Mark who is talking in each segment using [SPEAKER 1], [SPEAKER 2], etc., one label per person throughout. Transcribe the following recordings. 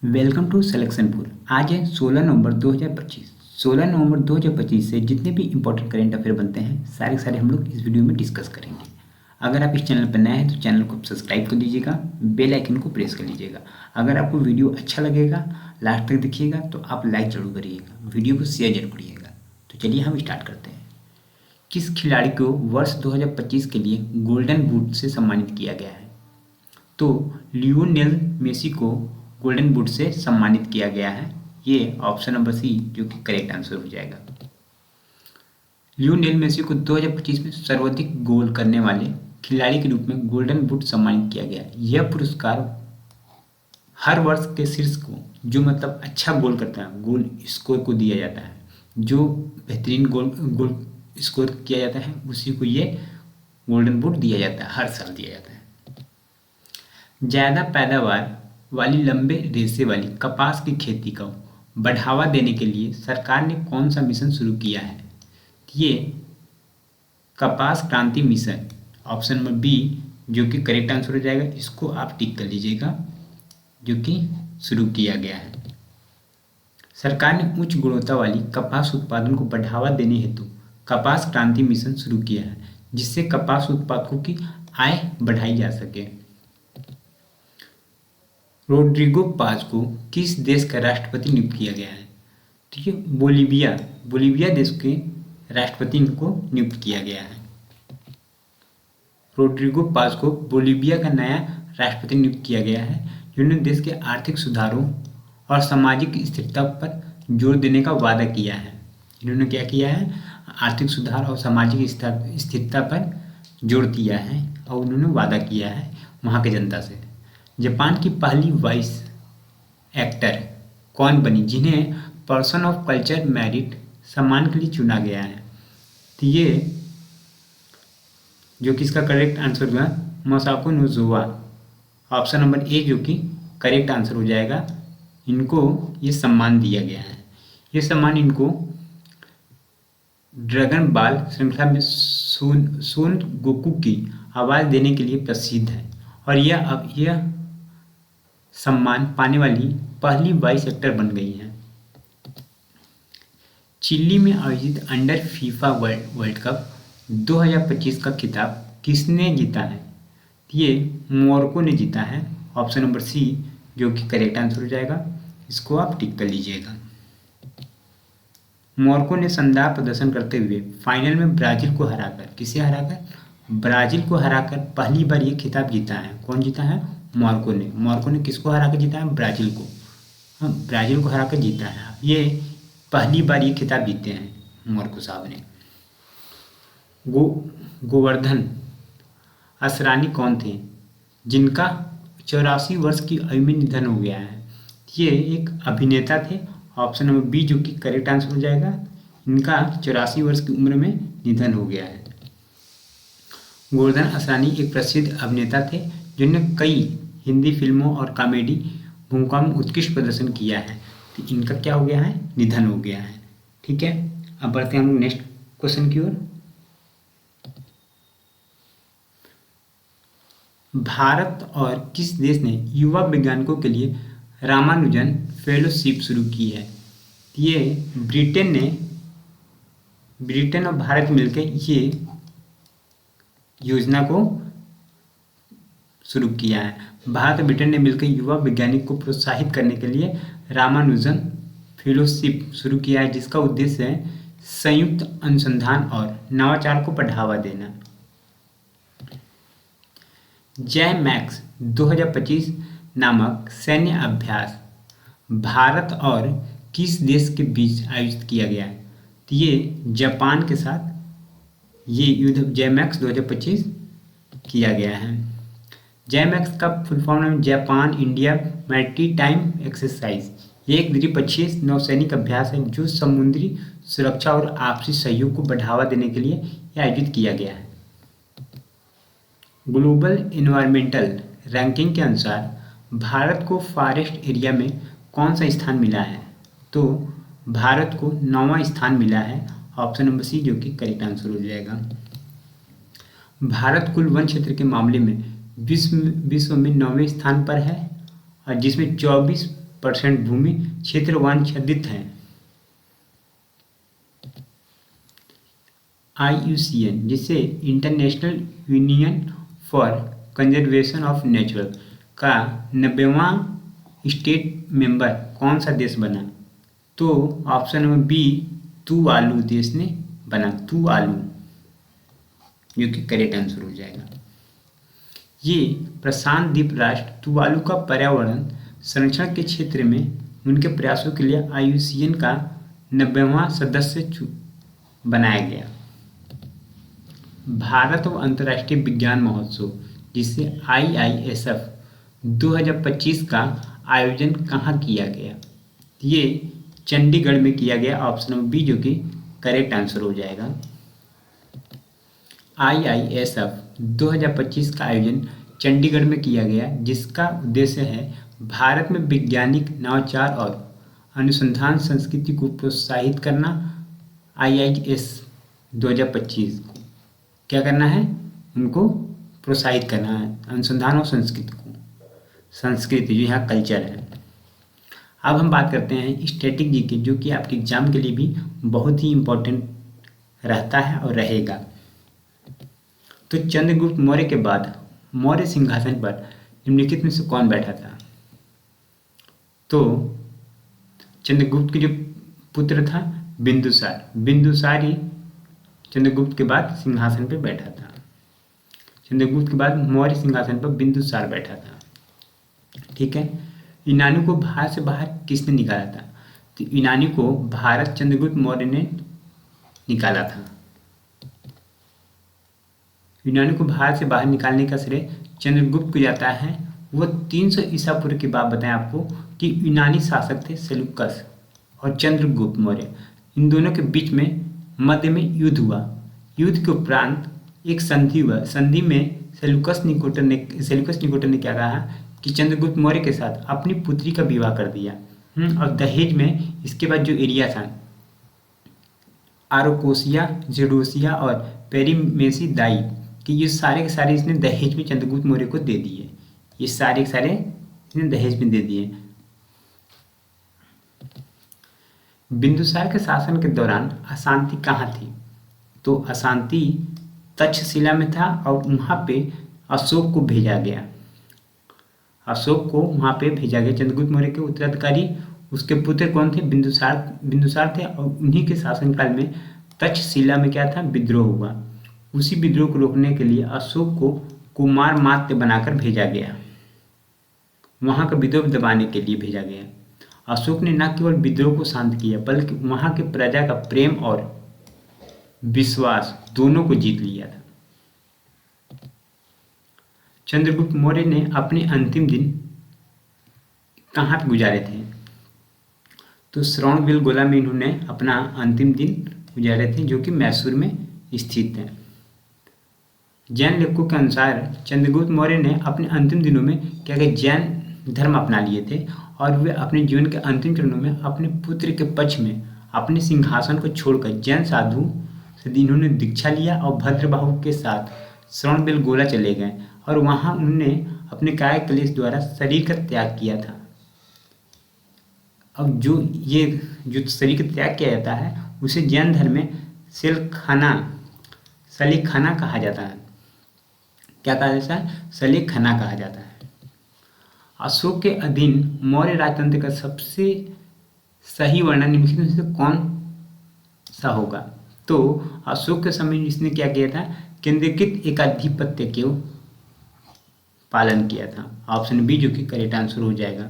[SPEAKER 1] Welcome to selection pool. आज है 16 नवंबर 2025। 16 नवंबर 2025 से जितने भी इंपॉर्टेंट करेंट अफेयर बनते हैं सारे हम लोग इस वीडियो में डिस्कस करेंगे। अगर आप इस चैनल पर नए हैं तो चैनल को सब्सक्राइब कर दीजिएगा, बेल आइकन को प्रेस कर लीजिएगा। अगर आपको वीडियो अच्छा लगेगा, लास्ट तक देखिएगा तो आप लाइक जरूर करिएगा, वीडियो को शेयर जरूर करिएगा। तो चलिए हम स्टार्ट करते हैं। किस खिलाड़ी को वर्ष 2025 के लिए गोल्डन बूट से सम्मानित किया गया है? तो लियोनेल मेसी को गोल्डन बूट से सम्मानित किया गया है। ये ऑप्शन नंबर सी जो कि करेक्ट आंसर हो जाएगा। लियोनेल मेसी को 2025 में सर्वाधिक गोल करने वाले खिलाड़ी के रूप में गोल्डन बूट सम्मानित किया गया। यह पुरस्कार हर वर्ष के शीर्ष को जो मतलब अच्छा गोल करता है, गोल स्कोर को दिया जाता है। जो बेहतरीन गोल स्कोर किया जाता है उसी को ये गोल्डन बूट दिया जाता है, हर साल दिया जाता है। ज़्यादा पैदावार वाली लंबे रेशे वाली कपास की खेती को बढ़ावा देने के लिए सरकार ने कौन सा मिशन शुरू किया है? ये कपास क्रांति मिशन, ऑप्शन नंबर बी जो कि करेक्ट आंसर हो जाएगा। इसको आप टिक कर लीजिएगा, जो कि शुरू किया गया है। सरकार ने उच्च गुणवत्ता वाली कपास उत्पादन को बढ़ावा देने हेतु कपास क्रांति मिशन शुरू किया है, जिससे कपास उत्पादकों की आय बढ़ाई जा सके। रोड्रिगो पाज को किस देश का राष्ट्रपति नियुक्त किया गया है? ठीक है, बोलीविया देश के राष्ट्रपति को नियुक्त किया गया है। रोड्रिगो पाज को बोलीविया का नया राष्ट्रपति नियुक्त किया गया है, जिन्होंने देश के आर्थिक सुधारों और सामाजिक स्थिरता पर जोर देने का वादा किया है। इन्होंने क्या किया है? आर्थिक सुधार और सामाजिक स्थिरता पर जोर दिया है और उन्होंने वादा किया है वहाँ की जनता से। जापान की पहली वॉइस एक्टर कौन बनी जिन्हें पर्सन ऑफ कल्चर मेरिट सम्मान के लिए चुना गया है? तो ये जो कि इसका करेक्ट आंसर हुआ मसाको नोजोवा, ऑप्शन नंबर ए जो कि करेक्ट आंसर हो जाएगा। इनको ये सम्मान दिया गया है। ये सम्मान इनको ड्रैगन बॉल श्रृंखला में सोन गोकू की आवाज़ देने के लिए प्रसिद्ध है और यह सम्मान पाने वाली पहली वॉइस एक्टर बन गई हैं। चिली में आयोजित अंडर फीफा वर्ल्ड कप 2025 का खिताब किसने जीता है? ये मोरक्को ने जीता है, ऑप्शन नंबर सी जो कि करेक्ट आंसर हो जाएगा। इसको आप टिक कर लीजिएगा। मोरक्को ने शानदार प्रदर्शन करते हुए फाइनल में ब्राजील को हराकर, किसे हराकर? ब्राजील को हराकर पहली बार ये खिताब जीता है। कौन जीता है? मोरक्को ने किसको हरा कर जीता है? ब्राजील को। हाँ, ब्राजील को हरा कर जीता है। ये पहली बार ये खिताब जीते हैं मोरक्को साहब ने। गोवर्धन असरानी कौन थे जिनका 84 वर्ष की आयु में निधन हो गया है? ये एक अभिनेता थे, ऑप्शन नंबर बी जो कि करेक्ट आंसर हो जाएगा। इनका 84 वर्ष की उम्र में निधन हो गया है। गोवर्धन असरानी एक प्रसिद्ध अभिनेता थे जिन्होंने कई हिंदी फिल्मों और कॉमेडी भूमिका में उत्कृष्ट प्रदर्शन किया है। तो इनका क्या हो गया है? निधन हो गया है। ठीक है, अब बढ़ते हैं हम नेक्स्ट क्वेश्चन की ओर। भारत और किस देश ने युवा वैज्ञानिकों के लिए रामानुजन फेलोशिप शुरू की है? ये ब्रिटेन और भारत मिलकर ये योजना को शुरू किया है। भारत और ब्रिटेन ने मिलकर युवा वैज्ञानिक को प्रोत्साहित करने के लिए रामानुजन फेलोशिप शुरू किया है, जिसका उद्देश्य है संयुक्त अनुसंधान और नवाचार को बढ़ावा देना। जय मैक्स 2025 नामक सैन्य अभ्यास भारत और किस देश के बीच आयोजित किया गया है? तो ये जापान के साथ ये युद्ध जय मैक्स 2025 किया गया है। जय मैक्स का फुल फॉर्म है जापान इंडिया मैरीटाइम एक्सरसाइज। ये एक द्विपक्षीय नौसैनिक अभ्यास है जो समुद्री सुरक्षा और आपसी सहयोग को बढ़ावा देने के लिए आयोजित किया गया है। ग्लोबल एनवायरमेंटल रैंकिंग के अनुसार भारत को फॉरेस्ट एरिया में कौन सा स्थान मिला है? तो भारत को 9वां स्थान मिला है, ऑप्शन नंबर सी जो कि करेक्ट आंसर हो जाएगा। भारत कुल वन क्षेत्र के मामले में विश्व में 9वें स्थान पर है और जिसमें 24 10% भूमि क्षेत्र वनाच्छादित है। IUCN जिसे international union for conservation of nature का 90वां स्टेट मेंबर कौन सा देश बना? तो ऑप्शन नंबर बी तुवालू देश ने बना, तुवालू, जो कि करेक्ट आंसर हो जाएगा। ये प्रशांत द्वीप राष्ट्र तुवालू का पर्यावरण संरक्षण के क्षेत्र में उनके प्रयासों के लिए IUCN का 90वां सदस्य बनाया गया। भारत और अंतर्राष्ट्रीय विज्ञान महोत्सव जिसे IISF 2025 का आयोजन कहाँ किया गया? ये चंडीगढ़ में किया गया, ऑप्शन नंबर बी जो कि करेक्ट आंसर हो जाएगा। IISF 2025 का आयोजन चंडीगढ़ में किया गया, जिसका उद्देश्य है भारत में वैज्ञानिक नवाचार और अनुसंधान संस्कृति को प्रोत्साहित करना। IIS 2025 को क्या करना है? उनको प्रोत्साहित करना है, अनुसंधान और संस्कृति जो यहाँ कल्चर है। अब हम बात करते हैं स्टैटिक जीके, जो कि आपके एग्जाम के लिए भी बहुत ही इम्पोर्टेंट रहता है और रहेगा। तो चंद्रगुप्त मौर्य के बाद मौर्य सिंहासन पर निम्नलिखित में से कौन बैठा था? तो चंद्रगुप्त के जो पुत्र था बिंदुसार, बिंदुसार ही चंद्रगुप्त के बाद सिंहासन पर बैठा था। चंद्रगुप्त के बाद मौर्य सिंहासन पर बिंदुसार बैठा था। ठीक है। यूनानी को भारत से बाहर किसने निकाला था? तो यूनानी को भारत चंद्रगुप्त मौर्य ने निकाला था। यूनानी को भारत से बाहर निकालने का श्रेय चंद्रगुप्त को जाता है। वो 300 ईसा पूर्व की बात बताएं आपको कि यूनानी शासक थे सेल्यूकस और चंद्रगुप्त मौर्य। इन दोनों के बीच में मध्य में युद्ध हुआ। युद्ध के उपरांत एक संधि हुआ। संधि में सेल्यूकस निकोटर ने क्या कहा कि चंद्रगुप्त मौर्य के साथ अपनी पुत्री का विवाह कर दिया। और दहेज में इसके बाद जो एरिया था आरोकोसिया, जेडोसिया और पेरीमेसी दाई कि ये सारे के सारे इसने दहेज में चंद्रगुप्त मौर्य को दे दिए। ये सारे के सारे इसने दहेज में दे दिए। बिंदुसार के शासन के दौरान अशांति कहाँ थी? तो अशांति तक्षशिला में था और वहाँ पे अशोक को भेजा गया। अशोक को वहाँ पे भेजा गया। चंद्रगुप्त मौर्य के उत्तराधिकारी उसके पुत्र कौन थे? बिंदुसार थे। और उन्हीं के शासनकाल में तक्षशिला में क्या था? विद्रोह हुआ। उसी विद्रोह को रोकने के लिए अशोक को कुमार मात्य बनाकर भेजा गया। वहाँ का विद्रोह दबाने के लिए भेजा गया। अशोक ने न केवल विद्रोह को शांत किया बल्कि वहाँ के प्रजा का प्रेम और विश्वास दोनों को जीत लिया था। चंद्रगुप्त मौर्य ने अपने अंतिम दिन कहाँ पे गुजारे थे? तो श्रवणबेलगोला में इन्होंने अपना अंतिम दिन गुजारे थे, जो कि मैसूर में स्थित है। जैन लेखकों के अनुसार चंद्रगुप्त मौर्य ने अपने अंतिम दिनों में क्या किया? जैन धर्म अपना लिए थे और वे अपने जीवन के अंतिम चरणों में अपने पुत्र के पक्ष में अपने सिंहासन को छोड़कर जैन साधु से इन्होंने दीक्षा लिया और भद्रबाहु के साथ श्रवणबेलगोला चले गए और वहाँ उन्होंने अपने काय क्लेश द्वारा शरीर का त्याग किया था। अब जो शरीर का त्याग किया जाता है उसे जैन धर्म में सलीखाना कहा जाता है। क्या कहा जाता है? सलीखाना कहा जाता है। अशोक के अधीन मौर्य राजतंत्र का सबसे सही वर्णन निम्नलिखित में से कौन सा होगा? तो अशोक के समय इसने क्या किया था? केंद्रीकृत एकाधिपत्य के पालन किया था। ऑप्शन बी जो कि करेक्ट आंसर हो जाएगा।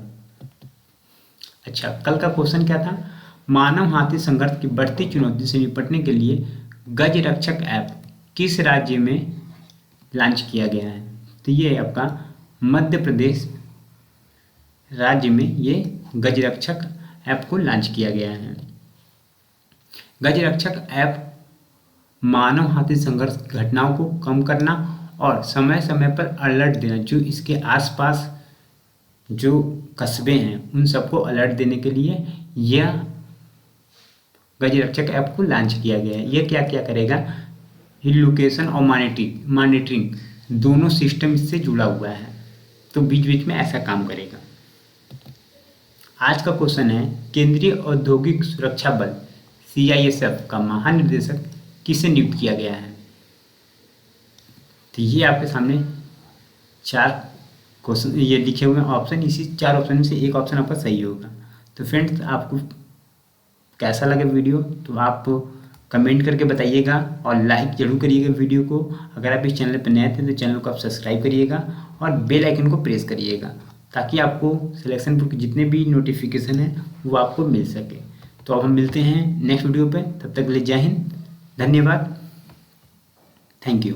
[SPEAKER 1] अच्छा, कल का क्वेश्चन क्या था? मानव हाथी संघर्ष की बढ़ती चुनौती से निपटने के लिए गज रक्षक ऐप किस राज्य में लॉन्च किया गया है? तो ये आपका मध्य प्रदेश राज्य में ये गज रक्षक ऐप को लॉन्च किया गया है। गज रक्षक ऐप मानव हाथी संघर्ष घटनाओं को कम करना और समय समय पर अलर्ट देना, जो इसके आसपास जो कस्बे हैं उन सबको अलर्ट देने के लिए यह गज रक्षक ऐप को लॉन्च किया गया है। यह क्या क्या करेगा? लोकेशन और मॉनिटरिंग दोनों सिस्टम इससे जुड़ा हुआ है, तो बीच बीच में ऐसा काम करेगा। आज का क्वेश्चन है, केंद्रीय औद्योगिक सुरक्षा बल CISF का महानिदेशक किसे नियुक्त किया गया है? तो ये आपके सामने 4 क्वेश्चन ये लिखे हुए हैं ऑप्शन, इसी 4 ऑप्शन में से एक ऑप्शन आपका सही होगा। तो फ्रेंड्स, आपको कैसा लगे वीडियो तो आप कमेंट करके बताइएगा और लाइक जरूर करिएगा वीडियो को। अगर आप इस चैनल पर नए थे तो चैनल को आप सब्सक्राइब करिएगा और बेल आइकन को प्रेस करिएगा, ताकि आपको सिलेक्शन बुक के जितने भी नोटिफिकेशन हैं वो आपको मिल सके। तो अब हम मिलते हैं नेक्स्ट वीडियो पे, तब तक के लिए जय हिंद, धन्यवाद, थैंक यू।